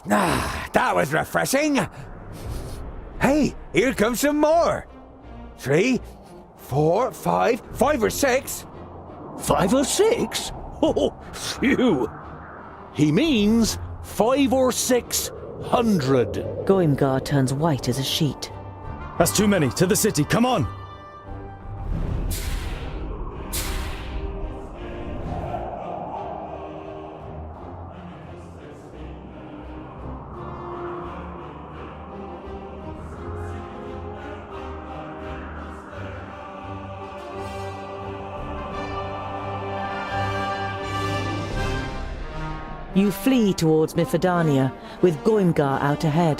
Ah, that was refreshing. Hey, here comes some more. 3, 4, 5, 5 or 6. 5 or 6? Oh, phew. He means 5 or 600. Goimgar turns white as a sheet. That's too many. To the city. Come on. You flee towards Mifadania, with Goimgar out ahead.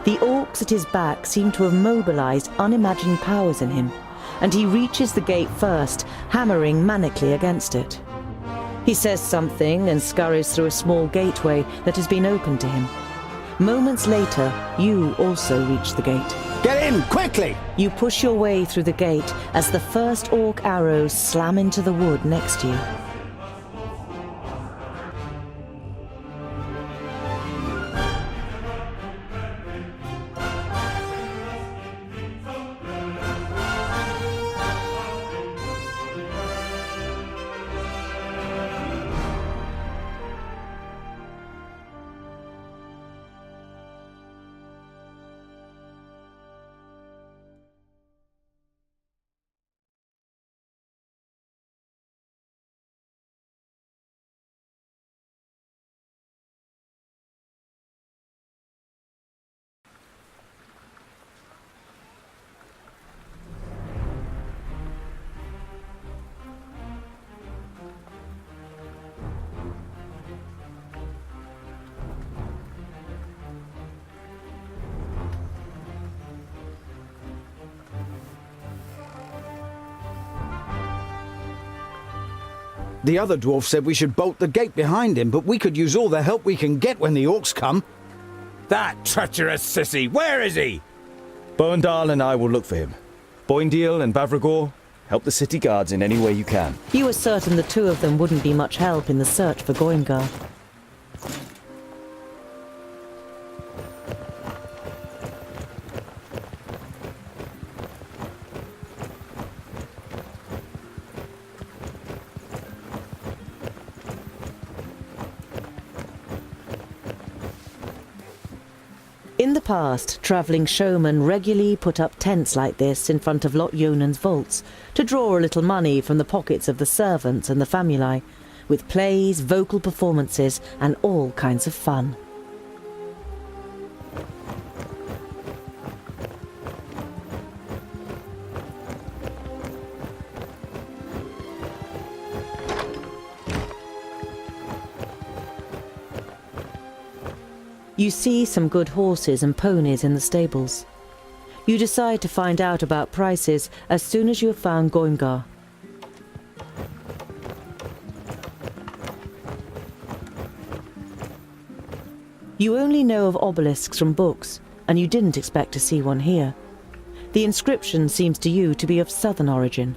The orcs at his back seem to have mobilized unimagined powers in him, and he reaches the gate first, hammering manically against it. He says something and scurries through a small gateway that has been opened to him. Moments later, you also reach the gate. Get in, quickly! You push your way through the gate as the first orc arrows slam into the wood next to you. The other dwarf said we should bolt the gate behind him, but we could use all the help we can get when the orcs come. That treacherous sissy, where is he? Boendal and I will look for him. Boindeal and Bavragor, help the city guards in any way you can. You were certain the two of them wouldn't be much help in the search for Goimgar. In the past, travelling showmen regularly put up tents like this in front of Lot Yonan's vaults to draw a little money from the pockets of the servants and the famuli, with plays, vocal performances and all kinds of fun. You see some good horses and ponies in the stables. You decide to find out about prices as soon as you have found Goimgar. You only know of obelisks from books, and you didn't expect to see one here. The inscription seems to you to be of southern origin.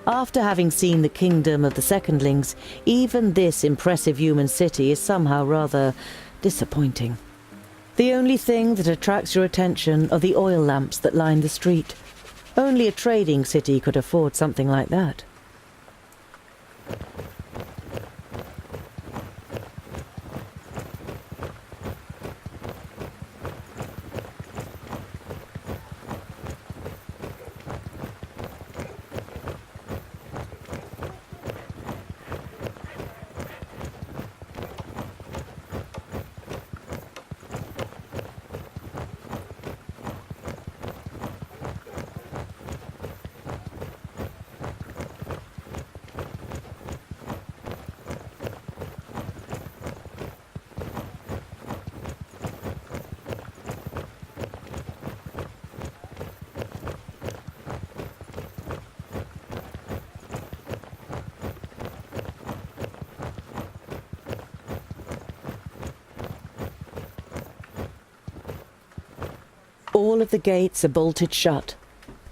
After having seen the kingdom of the Secondlings, even this impressive human city is somehow rather disappointing. The only thing that attracts your attention are the oil lamps that line the street. Only a trading city could afford something like that. All of the gates are bolted shut.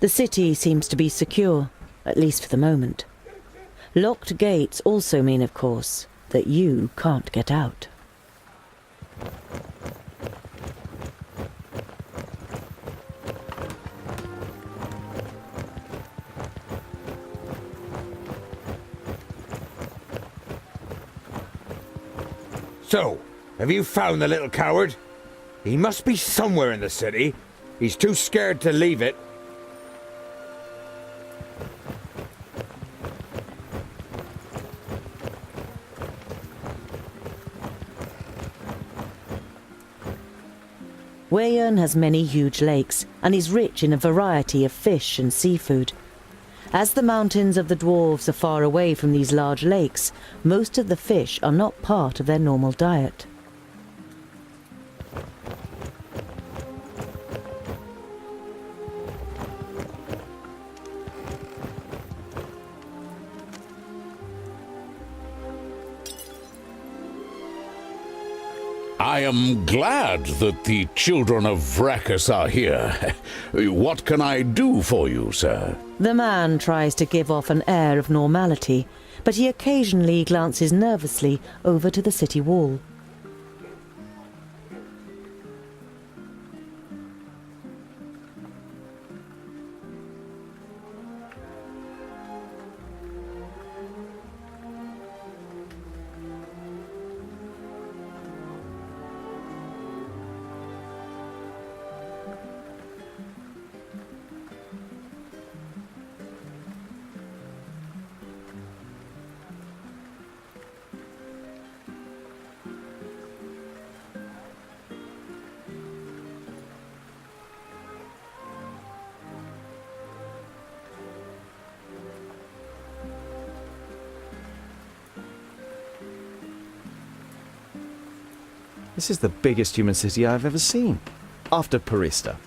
The city seems to be secure, at least for the moment. Locked gates also mean, of course, that you can't get out. So, have you found the little coward? He must be somewhere in the city. He's too scared to leave it. Weyern has many huge lakes and is rich in a variety of fish and seafood. As the mountains of the Dwarves are far away from these large lakes, most of the fish are not part of their normal diet. I am glad that the children of Vrachus are here. What can I do for you, sir? The man tries to give off an air of normality, but he occasionally glances nervously over to the city wall. This is the biggest human city I've ever seen, after Porista.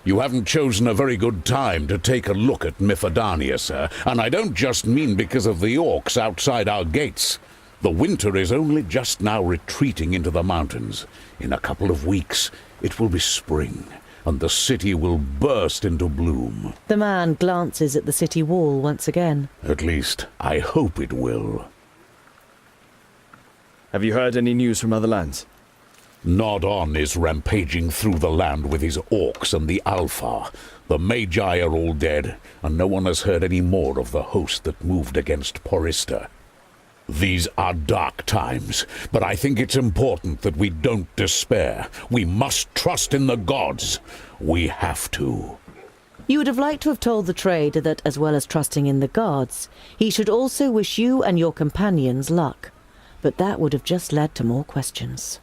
You haven't chosen a very good time to take a look at Mifadania, sir, and I don't just mean because of the orcs outside our gates. The winter is only just now retreating into the mountains. In a couple of weeks, it will be spring, and the city will burst into bloom. The man glances at the city wall once again. At least, I hope it will. Have you heard any news from other lands? Nodon is rampaging through the land with his orcs and the Alpha. The Magi are all dead, and no one has heard any more of the host that moved against Porista. These are dark times, but I think it's important that we don't despair. We must trust in the gods. We have to. You would have liked to have told the trader that, as well as trusting in the gods, he should also wish you and your companions luck. But that would have just led to more questions.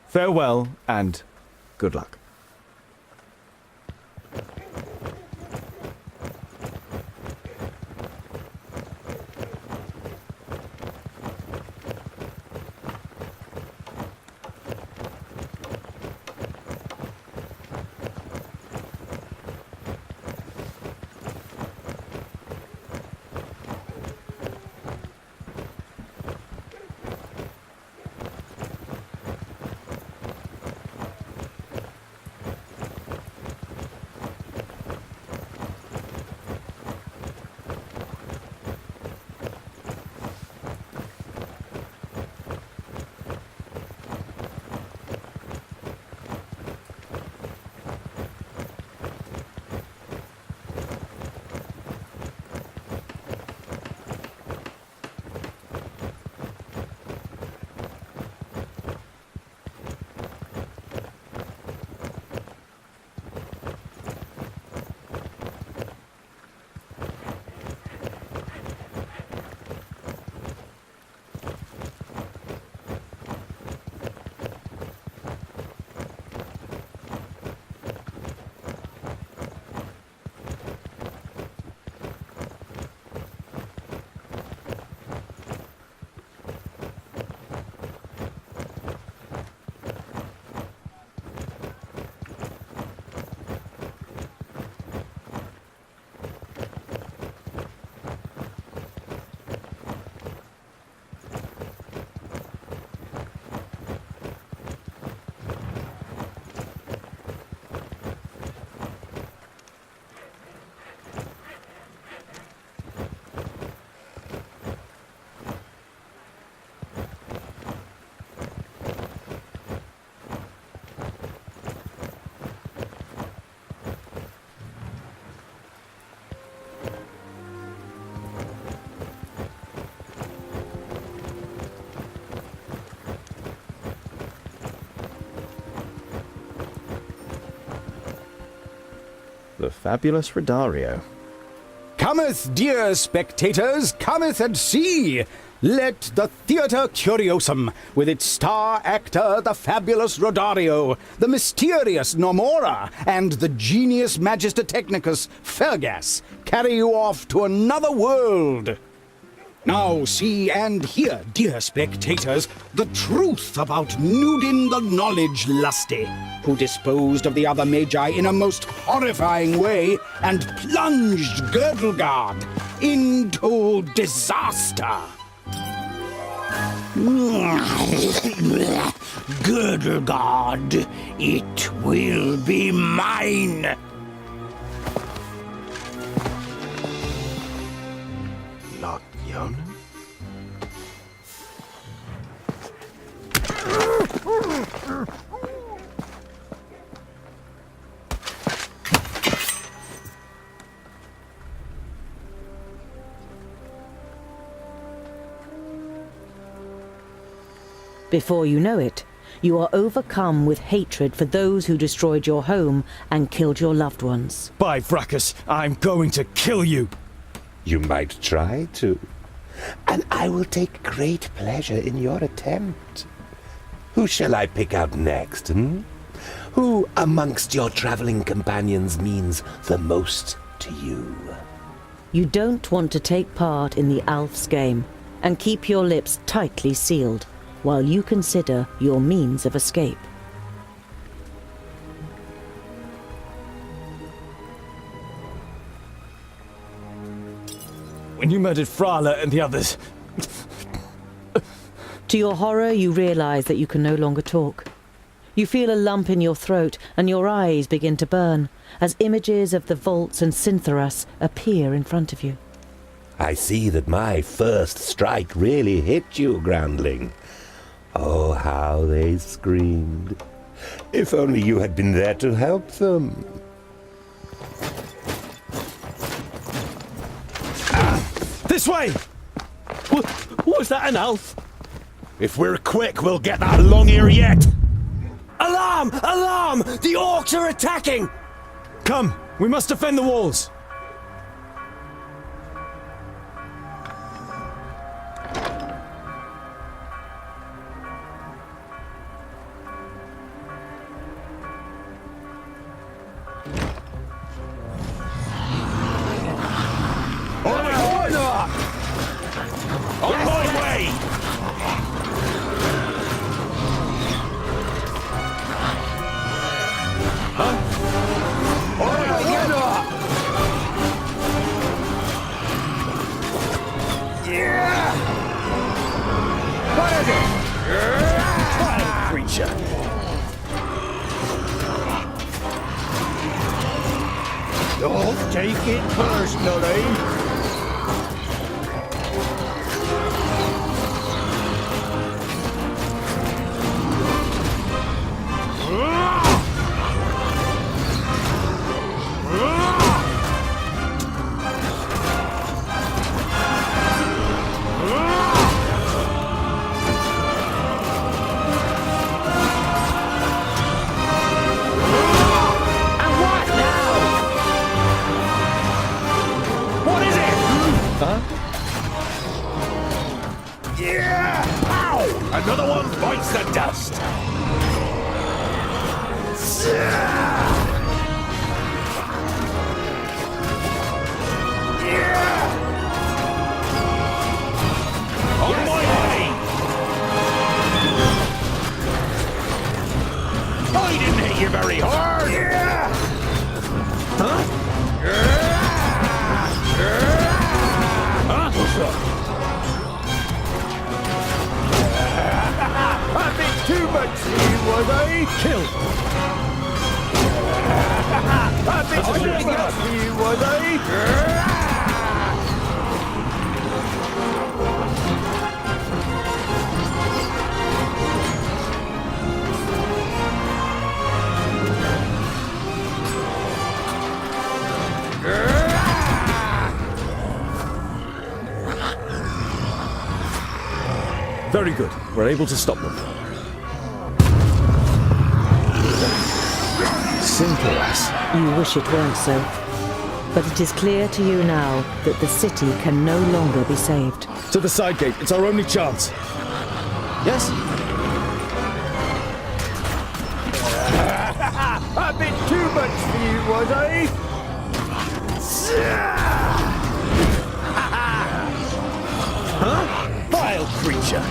Farewell, and good luck. The fabulous Rodario. Cometh, dear spectators, cometh and see! Let the Theatre Curiosum, with its star actor, the fabulous Rodario, the mysterious Nomora, and the genius Magister Technicus Fergus, carry you off to another world. Now see and hear, dear spectators, the truth about Nudin the Knowledge Lusty, who disposed of the other Magi in a most horrifying way and plunged Girdlegard into disaster. Girdlegard, it will be mine. Not young. Before you know it, you are overcome with hatred for those who destroyed your home and killed your loved ones. By Vracus, I'm going to kill you! You might try to, and I will take great pleasure in your attempt. Who shall I pick out next, Who amongst your traveling companions means the most to you? You don't want to take part in the Alf's game, and keep your lips tightly sealed while you consider your means of escape. When you murdered Frala and the others... To your horror, you realize that you can no longer talk. You feel a lump in your throat, and your eyes begin to burn, as images of the vaults and Cyntharas appear in front of you. I see that my first strike really hit you, Groundling. Oh, how they screamed. If only you had been there to help them. This way! Was that an elf? If we're quick, we'll get that long ear yet. Alarm! Alarm! The orcs are attacking! Come, we must defend the walls! On my way! What is it? Vile creature! Don't take it personally. Another one bites the dust. On my way. I didn't hit you very hard. Huh? A bit too much for you, was I? Kill! A bit too much for you, was I? Very good. We're able to stop them. simple as... You wish it weren't so. But it is clear to you now that the city can no longer be saved. To the side gate. It's our only chance. Yes? A bit too much for you, was I? Vile creature!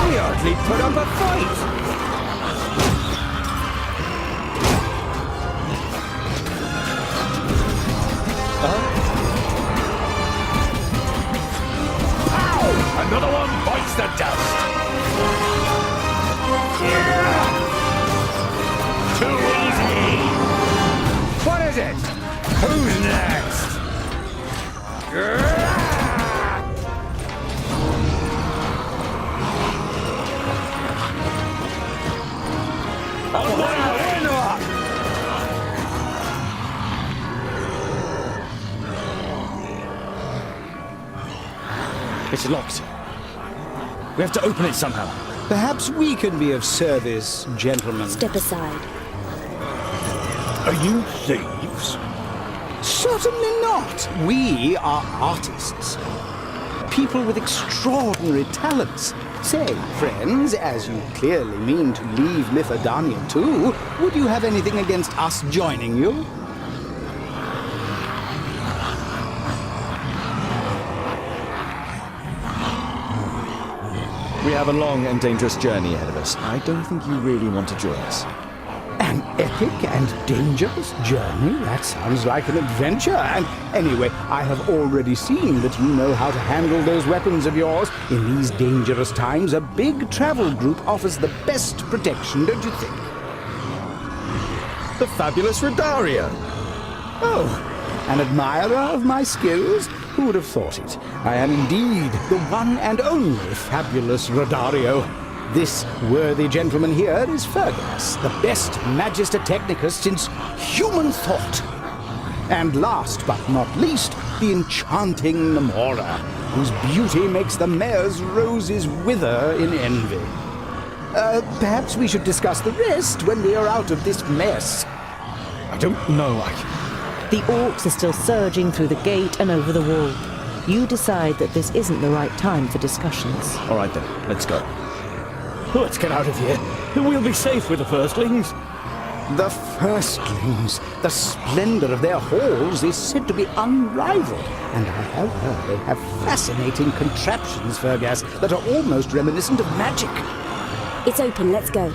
We hardly put up a fight. Another one bites the dust. Too easy. What is it? Who's next? It's locked. We have to open it somehow. Perhaps we can be of service, gentlemen. Step aside. Are you thieves? Certainly not. We are artists. People with extraordinary talents. Say, friends, as you clearly mean to leave Miferdania too, would you have anything against us joining you? We have a long and dangerous journey ahead of us. I don't think you really want to join us. An epic and dangerous journey? That sounds like an adventure. And anyway, I have already seen that you know how to handle those weapons of yours. In these dangerous times, a big travel group offers the best protection, don't you think? The fabulous Rodario! Oh, an admirer of my skills? Who would have thought it? I am indeed the one and only fabulous Rodario. This worthy gentleman here is Fergus, the best Magister Technicus since human thought. And last but not least, the enchanting Namora, whose beauty makes the mayor's roses wither in envy. Perhaps we should discuss the rest when we are out of this mess. I don't know. The orcs are still surging through the gate and over the wall. You decide that this isn't the right time for discussions. All right then, let's go. Let's get out of here. We'll be safe with the firstlings. The firstlings, the splendor of their halls is said to be unrivaled, and I have heard they have fascinating contraptions, Fergus, that are almost reminiscent of magic. It's open, let's go.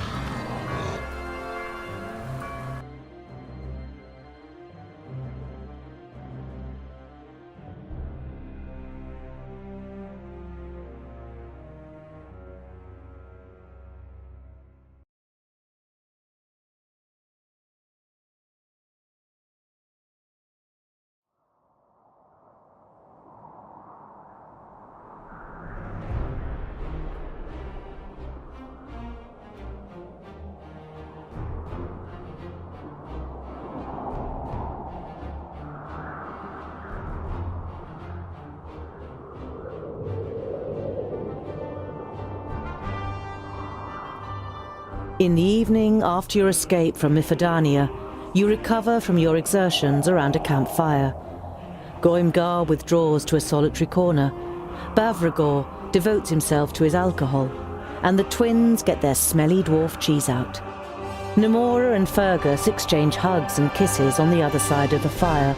In the evening, after your escape from Miferdania, you recover from your exertions around a campfire. Goimgar withdraws to a solitary corner. Bavragor devotes himself to his alcohol, and the twins get their smelly dwarf cheese out. Namora and Fergus exchange hugs and kisses on the other side of the fire,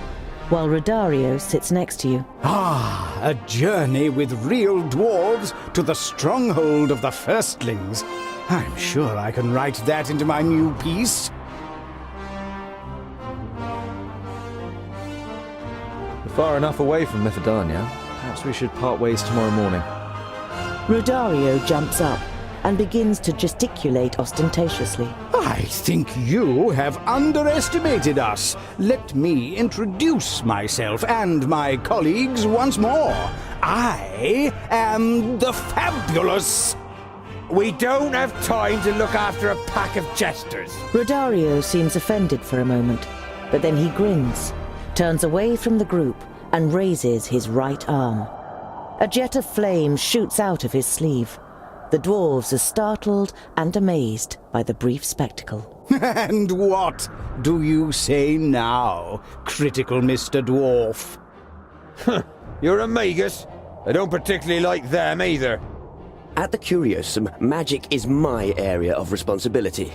while Rodario sits next to you. Ah, a journey with real dwarves to the stronghold of the firstlings. I'm sure I can write that into my new piece. We're far enough away from Miferdania. Perhaps we should part ways tomorrow morning. Rodario jumps up and begins to gesticulate ostentatiously. I think you have underestimated us. Let me introduce myself and my colleagues once more. I am the fabulous... We don't have time to look after a pack of jesters. Rodario seems offended for a moment, but then he grins, turns away from the group, and raises his right arm. A jet of flame shoots out of his sleeve. The dwarves are startled and amazed by the brief spectacle. And what do you say now, critical Mr. Dwarf? You're a magus. I don't particularly like them either. At the Curiosum, magic is my area of responsibility.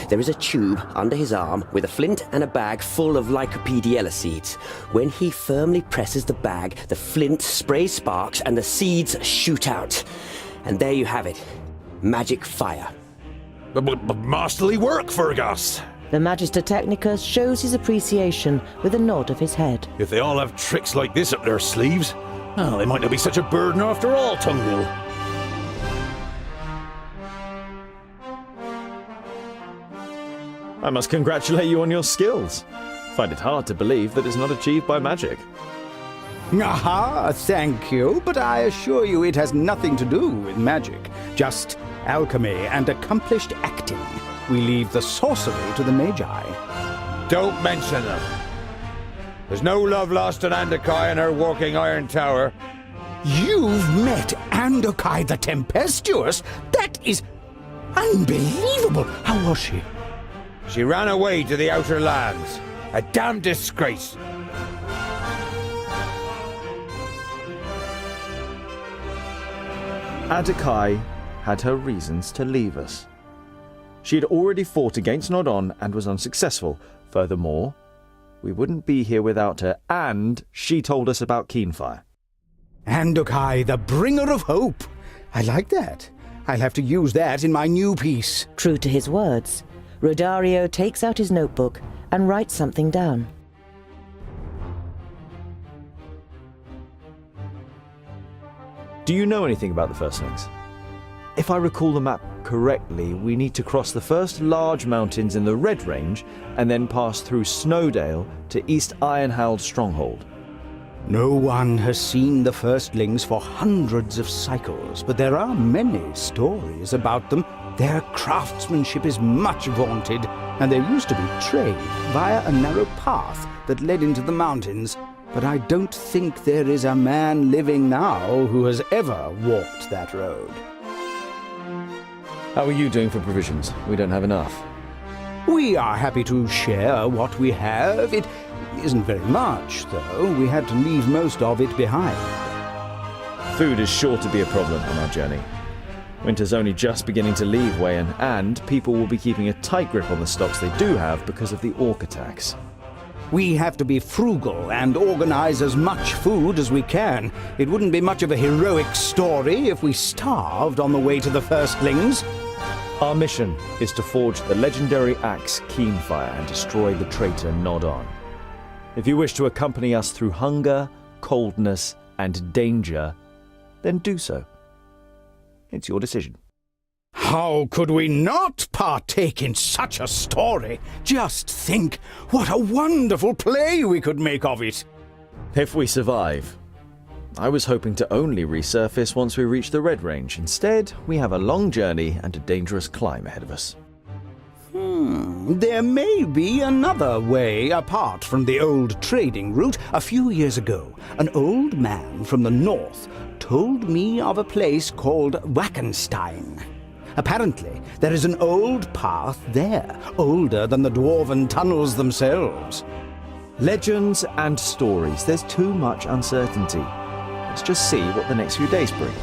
There is a tube under his arm with a flint and a bag full of Lycopediella seeds. When he firmly presses the bag, the flint sprays sparks and the seeds shoot out. And there you have it. Magic fire. Masterly work, Fergus. The Magister Technicus shows his appreciation with a nod of his head. If they all have tricks like this up their sleeves, well, they might not be such a burden after all, Tungnil. I must congratulate you on your skills. Find it hard to believe that it's not achieved by magic. Aha, thank you, but I assure you it has nothing to do with magic. Just alchemy and accomplished acting. We leave the sorcery to the Magi. Don't mention them. There's no love lost on Andakai and her walking iron tower. You've met Andokai the Tempestuous? That is unbelievable. How was she? She ran away to the Outer Lands. A damn disgrace. Adakai had her reasons to leave us. She had already fought against Nodon and was unsuccessful. Furthermore, we wouldn't be here without her, and she told us about Keenfire. Andokai, the bringer of hope. I like that. I'll have to use that in my new piece. True to his words, Rodario takes out his notebook and writes something down. Do you know anything about the Firstlings? If I recall the map correctly, we need to cross the first large mountains in the Red Range and then pass through Snowdale to East Ironhald Stronghold. No one has seen the Firstlings for hundreds of cycles, but there are many stories about them. Their craftsmanship is much vaunted, and there used to be trade via a narrow path that led into the mountains. But I don't think there is a man living now who has ever walked that road. How are you doing for provisions? We don't have enough. We are happy to share what we have. It isn't very much, though. We had to leave most of it behind. Food is sure to be a problem on our journey. Winter's only just beginning to leave Wayan, and people will be keeping a tight grip on the stocks they do have because of the orc attacks. We have to be frugal and organize as much food as we can. It wouldn't be much of a heroic story if we starved on the way to the Firstlings. Our mission is to forge the legendary axe Keenfire and destroy the traitor Nodon. If you wish to accompany us through hunger, coldness, and danger, then do so. It's your decision. How could we not partake in such a story? Just think what a wonderful play we could make of it. If we survive. I was hoping to only resurface once we reach the Red Range. Instead, we have a long journey and a dangerous climb ahead of us. There may be another way apart from the old trading route. A few years ago, an old man from the north told me of a place called Wackenstein. Apparently, there is an old path there, older than the dwarven tunnels themselves. Legends and stories. There's too much uncertainty. Let's just see what the next few days bring.